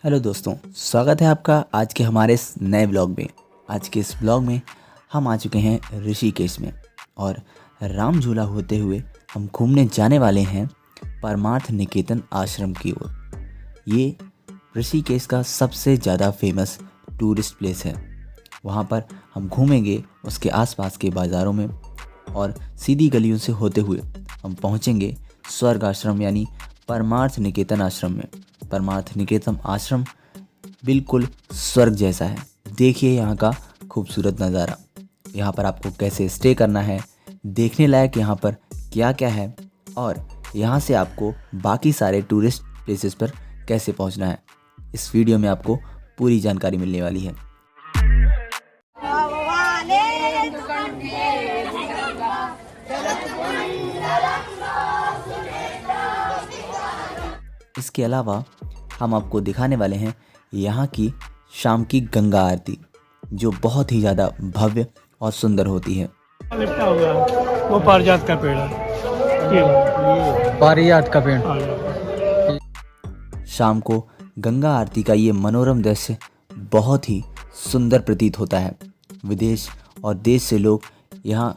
Hello दोस्तों, स्वागत है आपका आज के हमारे इस नए ब्लॉग में। आज के इस ब्लॉग में हम आ चुके हैं ऋषिकेश में और राम झूला होते हुए हम घूमने जाने वाले हैं परमार्थ निकेतन आश्रम की ओर। ये ऋषिकेश का सबसे ज़्यादा फेमस टूरिस्ट प्लेस है। वहाँ पर हम घूमेंगे उसके आसपास के बाज़ारों में और सीधी गलियों से होते हुए हम पहुँचेंगे स्वर्ग आश्रम यानी परमार्थ निकेतन आश्रम में। परमार्थ निकेतन आश्रम बिल्कुल स्वर्ग जैसा है। देखिए यहाँ का खूबसूरत नज़ारा। यहाँ पर आपको कैसे स्टे करना है, देखने लायक यहाँ पर क्या क्या है और यहाँ से आपको बाकी सारे टूरिस्ट प्लेसेस पर कैसे पहुँचना है, इस वीडियो में आपको पूरी जानकारी मिलने वाली है। इसके अलावा हम आपको दिखाने वाले हैं यहाँ की शाम की गंगा आरती, जो बहुत ही ज़्यादा भव्य और सुंदर होती है। लिपटा हुआ है, वो पारिजात का पेड़ है। ये पारिजात का पेड़। शाम को गंगा आरती का ये मनोरम दृश्य बहुत ही सुंदर प्रतीत होता है। विदेश और देश से लोग यहाँ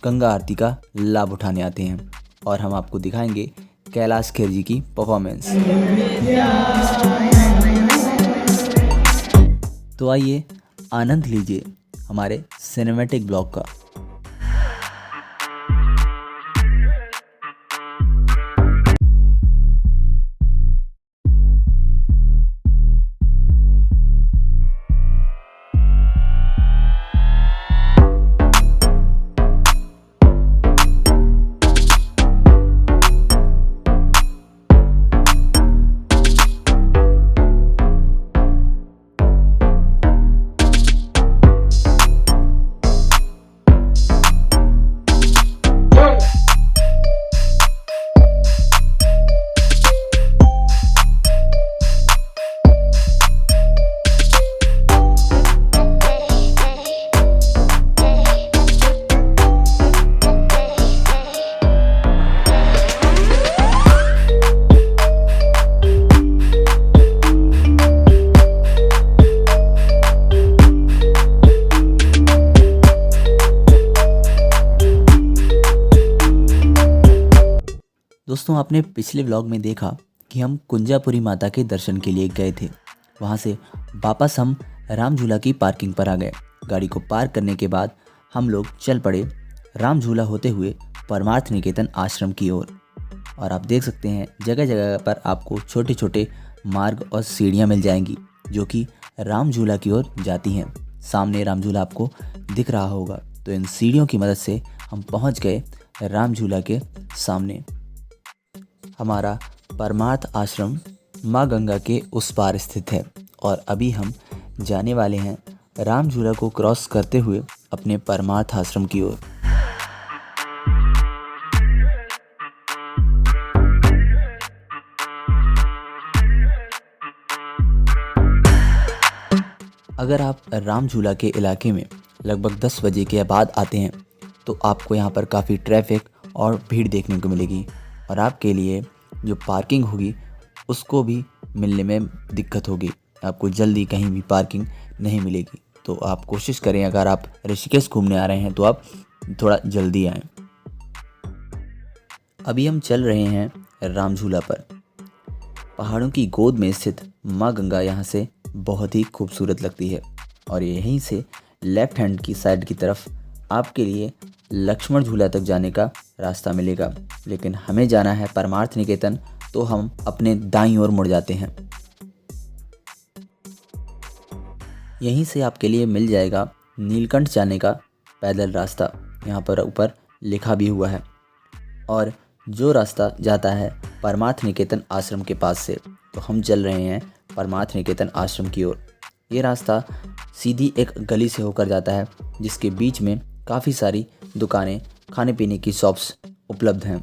गंगा आरती का लाभ उठाने आते हैं और हम आपको दिखाएंगे कैलाश खेर जी की परफॉर्मेंस। तो आइए आनंद लीजिए हमारे सिनेमैटिक ब्लॉग का। दोस्तों, आपने पिछले व्लॉग में देखा कि हम कुंजापुरी माता के दर्शन के लिए गए थे। वहाँ से वापस हम राम झूला की पार्किंग पर आ गए। गाड़ी को पार्क करने के बाद हम लोग चल पड़े राम झूला होते हुए परमार्थ निकेतन आश्रम की ओर। और आप देख सकते हैं जगह जगह पर आपको छोटे छोटे मार्ग और सीढ़ियाँ मिल जाएंगी जो कि राम झूला की ओर जाती हैं। सामने राम झूला आपको दिख रहा होगा। तो इन सीढ़ियों की मदद से हम पहुँच गए राम झूला के सामने। हमारा परमार्थ आश्रम माँ गंगा के उस पार स्थित है और अभी हम जाने वाले हैं राम झूला को क्रॉस करते हुए अपने परमार्थ आश्रम की ओर। अगर आप राम झूला के इलाके में लगभग 10 बजे के बाद आते हैं तो आपको यहाँ पर काफ़ी ट्रैफिक और भीड़ देखने को मिलेगी और आपके लिए जो पार्किंग होगी उसको भी मिलने में दिक्कत होगी। आपको जल्दी कहीं भी पार्किंग नहीं मिलेगी। तो आप कोशिश करें, अगर आप ऋषिकेश घूमने आ रहे हैं तो आप थोड़ा जल्दी आएँ। अभी हम चल रहे हैं राम झूला पर। पहाड़ों की गोद में स्थित माँ गंगा यहाँ से बहुत ही खूबसूरत लगती है और यहीं से लेफ्ट हैंड की साइड की तरफ आपके लिए लक्ष्मण झूला तक जाने का रास्ता मिलेगा। लेकिन हमें जाना है परमार्थ निकेतन, तो हम अपने दाईं ओर मुड़ जाते हैं। यहीं से आपके लिए मिल जाएगा नीलकंठ जाने का पैदल रास्ता। यहाँ पर ऊपर लिखा भी हुआ है और जो रास्ता जाता है परमार्थ निकेतन आश्रम के पास से। तो हम चल रहे हैं परमार्थ निकेतन आश्रम की ओर। ये रास्ता सीधी एक गली से होकर जाता है जिसके बीच में काफ़ी सारी दुकानें, खाने पीने की शॉप्स उपलब्ध हैं।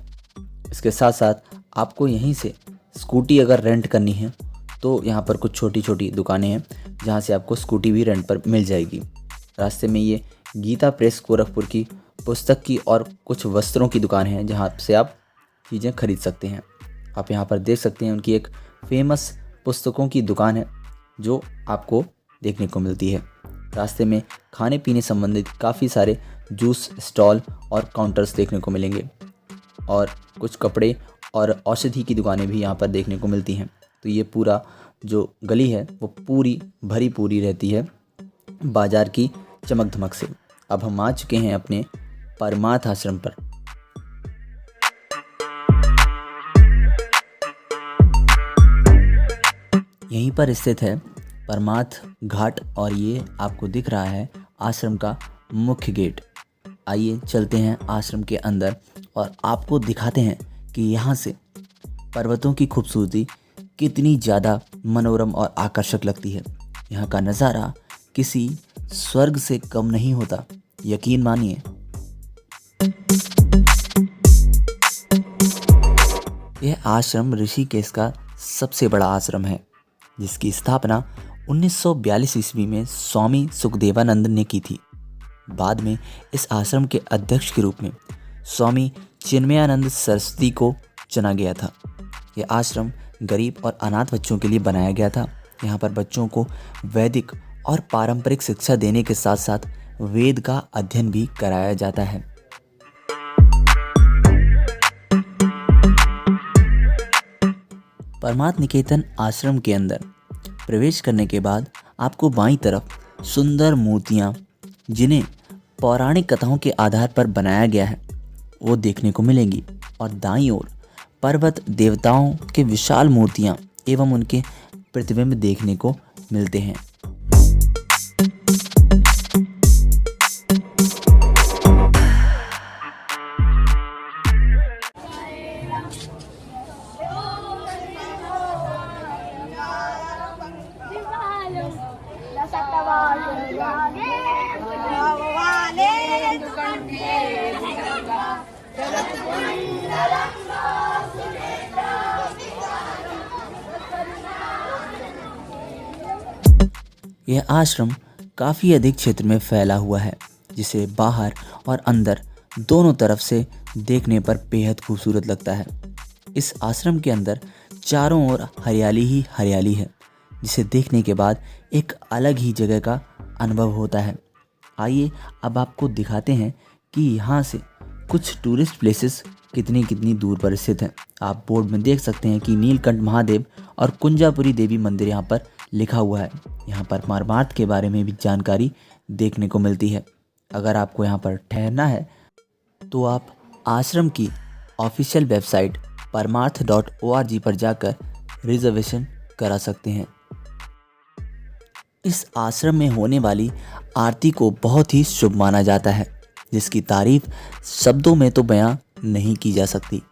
इसके साथ साथ आपको यहीं से स्कूटी अगर रेंट करनी है तो यहाँ पर कुछ छोटी छोटी दुकानें हैं जहाँ से आपको स्कूटी भी रेंट पर मिल जाएगी। रास्ते में ये गीता प्रेस गोरखपुर की पुस्तक की और कुछ वस्त्रों की दुकान है जहाँ से आप चीज़ें खरीद सकते हैं। आप यहाँ पर देख सकते हैं उनकी एक फेमस पुस्तकों की दुकान है जो आपको देखने को मिलती है। रास्ते में खाने पीने संबंधित काफ़ी सारे जूस स्टॉल और काउंटर्स देखने को मिलेंगे और कुछ कपड़े और औषधि की दुकानें भी यहाँ पर देखने को मिलती हैं। तो ये पूरा जो गली है वो पूरी भरी पूरी रहती है बाजार की चमक धमक से। अब हम आ चुके हैं अपने परमार्थ आश्रम पर। यहीं पर स्थित है परमार्थ घाट और ये आपको दिख रहा है आश्रम का मुख्य गेट। आइए चलते हैं आश्रम के अंदर और आपको दिखाते हैं कि यहाँ से पर्वतों की खूबसूरती कितनी ज़्यादा मनोरम और आकर्षक लगती है। यहाँ का नज़ारा किसी स्वर्ग से कम नहीं होता, यकीन मानिए। यह आश्रम ऋषिकेश का सबसे बड़ा आश्रम है जिसकी स्थापना 1942 ईस्वी में स्वामी सुखदेवानंद ने की थी। बाद में इस आश्रम के अध्यक्ष के रूप में स्वामी चिन्मयानंद सरस्वती को चुना गया था। यह आश्रम गरीब और अनाथ बच्चों के लिए बनाया गया था। यहाँ पर बच्चों को वैदिक और पारंपरिक शिक्षा देने के साथ साथ वेद का अध्ययन भी कराया जाता है। परमार्थ निकेतन आश्रम के अंदर प्रवेश करने के बाद आपको बाईं तरफ सुंदर मूर्तियाँ जिन्हें पौराणिक कथाओं के आधार पर बनाया गया है वो देखने को मिलेंगी और दाईं ओर पर्वत देवताओं के विशाल मूर्तियाँ एवं उनके प्रतिबिंब देखने को मिलते हैं। यह आश्रम काफ़ी अधिक क्षेत्र में फैला हुआ है जिसे बाहर और अंदर दोनों तरफ से देखने पर बेहद खूबसूरत लगता है। इस आश्रम के अंदर चारों ओर हरियाली ही हरियाली है जिसे देखने के बाद एक अलग ही जगह का अनुभव होता है। आइए अब आपको दिखाते हैं कि यहाँ से कुछ टूरिस्ट प्लेसेस कितनी दूर पर स्थित हैं। आप बोर्ड में देख सकते हैं कि नीलकंठ महादेव और कुंजापुरी देवी मंदिर यहाँ पर लिखा हुआ है। यहाँ पर परमार्थ के बारे में भी जानकारी देखने को मिलती है। अगर आपको यहाँ पर ठहरना है तो आप आश्रम की ऑफिशियल वेबसाइट parmarth.org पर जाकर रिजर्वेशन करा सकते हैं। इस आश्रम में होने वाली आरती को बहुत ही शुभ माना जाता है जिसकी तारीफ शब्दों में तो बयां नहीं की जा सकती।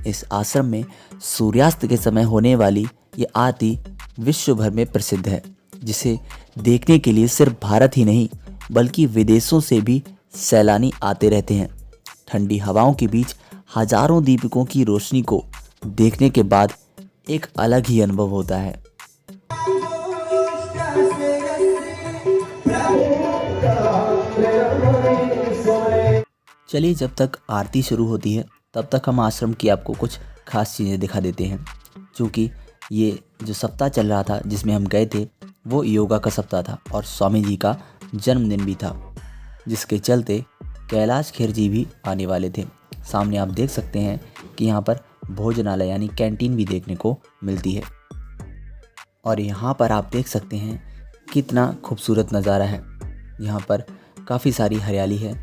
इस आश्रम में सूर्यास्त के समय होने वाली ये आरती विश्व भर में प्रसिद्ध है जिसे देखने के लिए सिर्फ भारत ही नहीं बल्कि विदेशों से भी सैलानी आते रहते हैं। ठंडी हवाओं के बीच हजारों दीपकों की रोशनी को देखने के बाद एक अलग ही अनुभव होता है। चलिए जब तक आरती शुरू होती है तब तक हम आश्रम की आपको कुछ खास चीज़ें दिखा देते हैं। क्योंकि ये जो सप्ताह चल रहा था जिसमें हम गए थे वो योगा का सप्ताह था और स्वामी जी का जन्मदिन भी था जिसके चलते कैलाश खेर जी भी आने वाले थे। सामने आप देख सकते हैं कि यहाँ पर भोजनालय यानी कैंटीन भी देखने को मिलती है और यहाँ पर आप देख सकते हैं कितना खूबसूरत नज़ारा है। यहाँ पर काफ़ी सारी हरियाली है।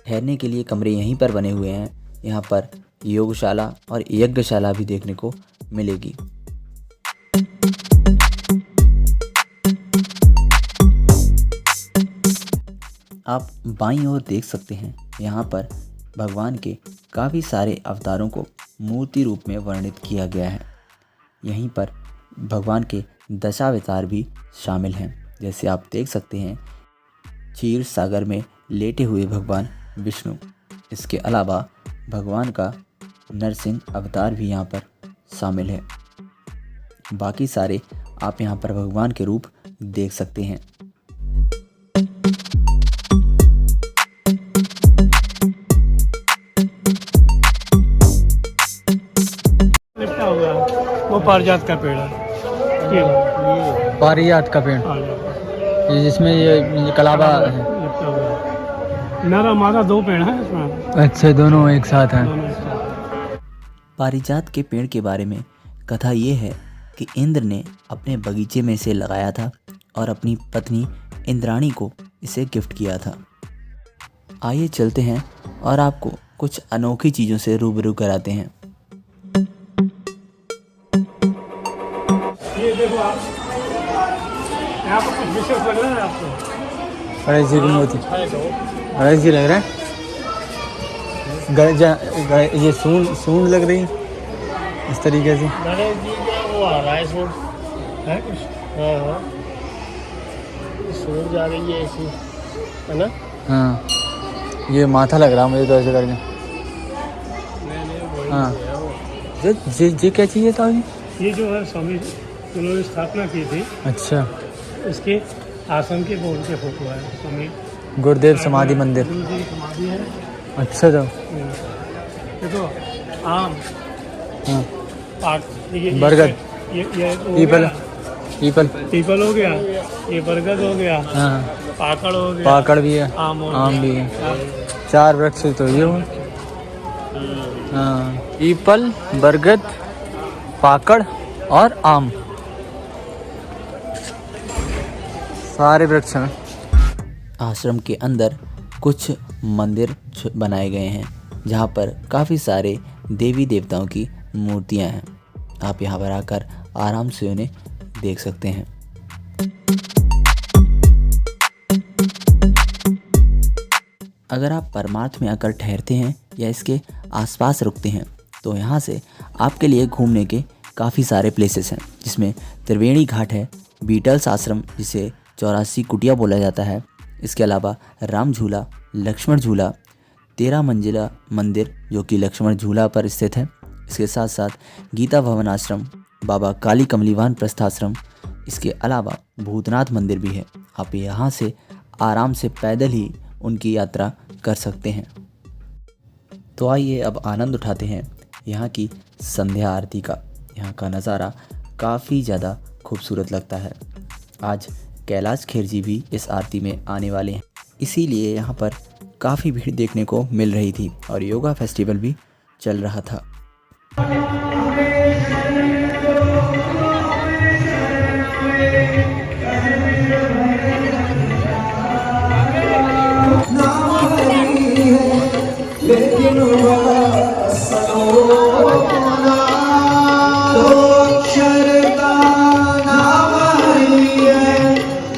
ठहरने के लिए कमरे यहीं पर बने हुए हैं। यहाँ पर योगशाला और यज्ञशाला भी देखने को मिलेगी। आप बाईं ओर देख सकते हैं यहाँ पर भगवान के काफ़ी सारे अवतारों को मूर्ति रूप में वर्णित किया गया है। यहीं पर भगवान के दशावतार भी शामिल हैं। जैसे आप देख सकते हैं क्षीर सागर में लेटे हुए भगवान विष्णु। इसके अलावा भगवान का नरसिंह अवतार भी यहाँ पर शामिल है। बाकी सारे आप यहाँ पर भगवान के रूप देख सकते हैं। लिपटा हुआ है वो पारिजात का पेड़ है। पारिजात का पेड़, पारिजात ये जिसमें ये कलाबा है। लिपटा हुआ है। मेरा हमारा 2 पेड़ हैं इसमें, अच्छा, दोनों एक साथ हैं। दोनों एक साथ। पारिजात के पेड़ के बारे में कथा ये है कि इंद्र ने अपने बगीचे में इसे लगाया था और अपनी पत्नी इंद्राणी को इसे गिफ्ट किया था। आइए चलते हैं और आपको कुछ अनोखी चीज़ों से रूबरू कराते हैं। ये देखो आप, यहाँ पर कुछ विशेष लग रहा है आपको? गणेश जी की मूर्ति, है तो गणेश जी लग रहे हैं। ये सूंड लग रही इस तरीके से। गणेश जी का वो आ रहा है सूट है कुछ। हाँ हाँ, सूट जा रही है ऐसी, है ना? हाँ, ये माथा लग रहा मुझे तो ऐसे करके। हाँ, ये क्या चाहिए था? ये जो है स्वामी उन्होंने स्थापना की थी, अच्छा, इसके आश्रम के बोर्ड के फोटो है। स्वामी गुरुदेव समाधि मंदिर। गुरु जी की समाधि है। अच्छा तो देखो आम, हाँ, बरगद, ये पीपल, पीपल पीपल हो गया, ये बरगद हो गया, हाँ, पाकड़ हो गया, पाकड़ भी है, आम आम भी है। 4 वृक्ष तो ये हो। हाँ, पीपल, बरगद, पाकड़ और आम, सारे वृक्ष हैं। आश्रम के अंदर कुछ मंदिर बनाए गए हैं जहाँ पर काफ़ी सारे देवी देवताओं की मूर्तियाँ हैं। आप यहाँ पर आकर आराम से उन्हें देख सकते हैं। अगर आप परमार्थ में आकर ठहरते हैं या इसके आसपास रुकते हैं तो यहाँ से आपके लिए घूमने के काफ़ी सारे प्लेसेस हैं, जिसमें त्रिवेणी घाट है, बीटल्स आश्रम जिसे 84 कुटिया बोला जाता है, इसके अलावा राम झूला, लक्ष्मण झूला, 13 मंजिला मंदिर जो कि लक्ष्मण झूला पर स्थित है, इसके साथ साथ गीता भवन आश्रम, बाबा काली कमलीवान प्रस्थाश्रम, इसके अलावा भूतनाथ मंदिर भी है। आप यहाँ से आराम से पैदल ही उनकी यात्रा कर सकते हैं। तो आइए अब आनंद उठाते हैं यहाँ की संध्या आरती का। यहाँ का नज़ारा काफ़ी ज़्यादा खूबसूरत लगता है। आज कैलाश खेर जी भी इस आरती में आने वाले हैं, इसीलिए यहाँ पर काफ़ी भीड़ देखने को मिल रही थी और योगा फेस्टिवल भी चल रहा था।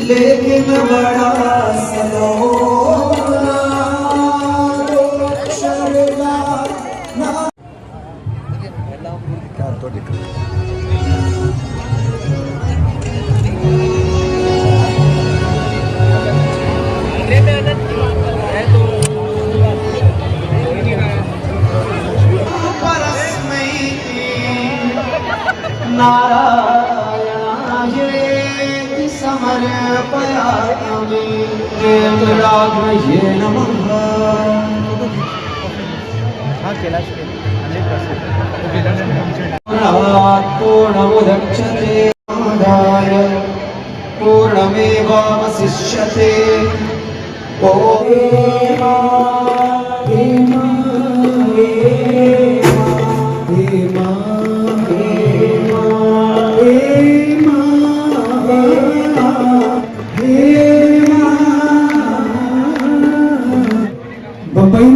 लेकिन बड़ा नारायणाय समर्पयामि वेंकटाद्रये नमः। पूर्णमुदच्यते आदाय पूर्णमेवावशिष्यते।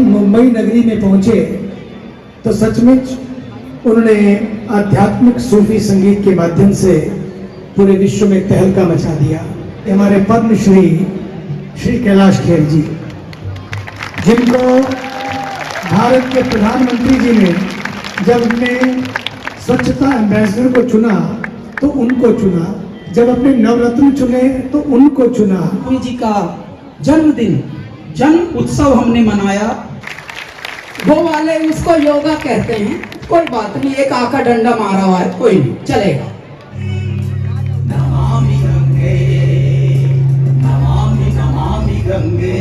मुंबई नगरी में पहुंचे तो सचमुच उन्होंने आध्यात्मिक सूफी संगीत के माध्यम से पूरे विश्व में तहलका मचा दिया। हमारे पद्मश्री श्री कैलाश खेर जी, जिनको भारत के प्रधानमंत्री जी ने जब अपने स्वच्छता एम्बेसडर को चुना तो उनको चुना, जब अपने नवरत्न चुने तो उनको चुना। स्वामी जी का जन्मदिन, जन्म उत्सव हमने मनाया। वो वाले उसको योगा कहते हैं, कोई बात नहीं, एक आका डंडा मारा हुआ है, कोई नहीं, चलेगा। नमामि गंगे नमामि नमामि गंगे।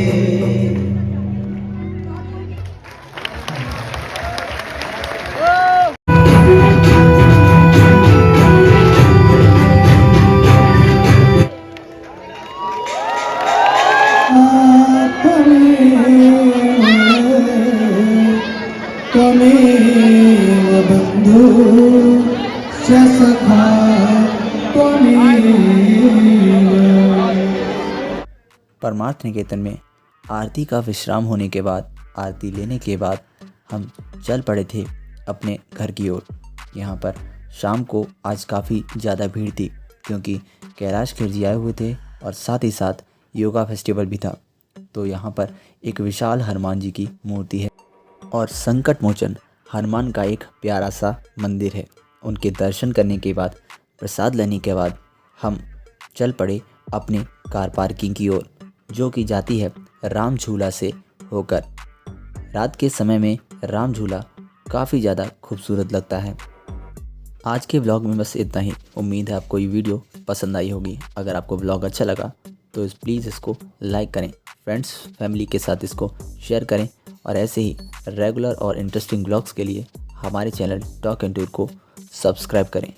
त्वमेव बन्धु च सखा त्वमेव। परमार्थ निकेतन में आरती का विश्राम होने के बाद, आरती लेने के बाद हम चल पड़े थे अपने घर की ओर। यहाँ पर शाम को आज काफ़ी ज़्यादा भीड़ थी क्योंकि कैलाश खेर जी आए हुए थे और साथ ही साथ योगा फेस्टिवल भी था। तो यहाँ पर एक विशाल हनुमान जी की मूर्ति है और संकट मोचन हनुमान का एक प्यारा सा मंदिर है। उनके दर्शन करने के बाद, प्रसाद लेने के बाद हम चल पड़े अपने कार पार्किंग की ओर, जो कि जाती है राम झूला से होकर। रात के समय में राम झूला काफ़ी ज़्यादा खूबसूरत लगता है। आज के व्लॉग में बस इतना ही। उम्मीद है आपको ये वीडियो पसंद आई होगी। अगर आपको व्लॉग अच्छा लगा तो प्लीज़ इसको लाइक करें, फ्रेंड्स फैमिली के साथ इसको शेयर करें और ऐसे ही रेगुलर और इंटरेस्टिंग व्लॉग्स के लिए हमारे चैनल टॉक एंड टूर को सब्सक्राइब करें।